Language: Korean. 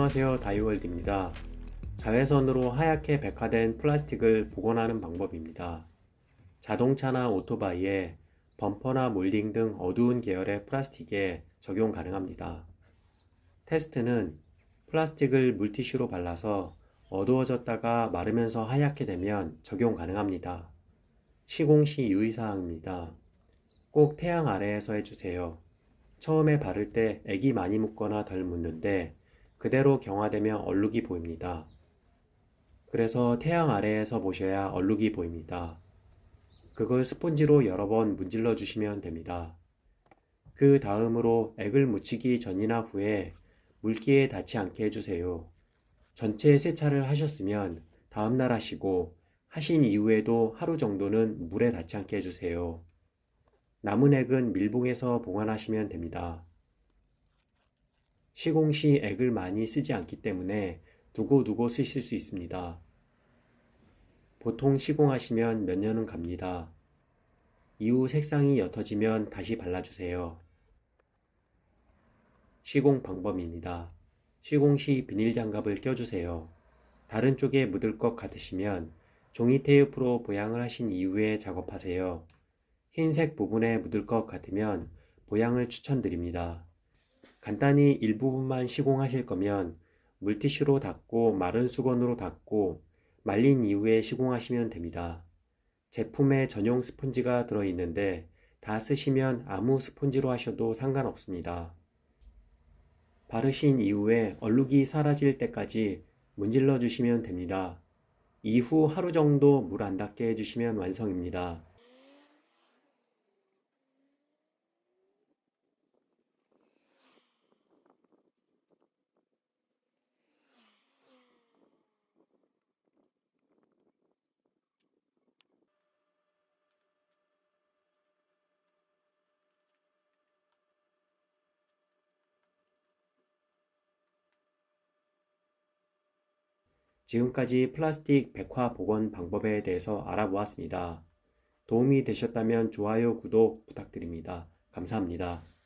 안녕하세요, 다이월드입니다. 자외선으로 하얗게 백화된 플라스틱을 복원하는 방법입니다. 자동차나 오토바이에 범퍼나 몰딩 등 어두운 계열의 플라스틱에 적용 가능합니다. 테스트는 플라스틱을 물티슈로 발라서 어두워졌다가 마르면서 하얗게 되면 적용 가능합니다. 시공 시 유의사항입니다. 꼭 태양 아래에서 해주세요. 처음에 바를 때 액이 많이 묻거나 덜 묻는데 그대로 경화되면 얼룩이 보입니다. 그래서 태양 아래에서 보셔야 얼룩이 보입니다. 그걸 스펀지로 여러 번 문질러 주시면 됩니다. 그 다음으로 액을 묻히기 전이나 후에 물기에 닿지 않게 해주세요. 전체 세차를 하셨으면 다음날 하시고 하신 이후에도 하루 정도는 물에 닿지 않게 해주세요. 남은 액은 밀봉해서 보관하시면 됩니다. 시공 시 액을 많이 쓰지 않기 때문에 두고두고 쓰실 수 있습니다. 보통 시공하시면 몇 년은 갑니다. 이후 색상이 옅어지면 다시 발라주세요. 시공 방법입니다. 시공 시 비닐 장갑을 껴주세요. 다른 쪽에 묻을 것 같으시면 종이 테이프로 보양을 하신 이후에 작업하세요. 흰색 부분에 묻을 것 같으면 보양을 추천드립니다. 간단히 일부분만 시공하실 거면 물티슈로 닦고 마른 수건으로 닦고 말린 이후에 시공하시면 됩니다. 제품에 전용 스펀지가 들어있는데 다 쓰시면 아무 스펀지로 하셔도 상관없습니다. 바르신 이후에 얼룩이 사라질 때까지 문질러 주시면 됩니다. 이후 하루 정도 물 안 닿게 해주시면 완성입니다. 지금까지 플라스틱 백화 복원 방법에 대해서 알아보았습니다. 도움이 되셨다면 좋아요, 구독 부탁드립니다. 감사합니다.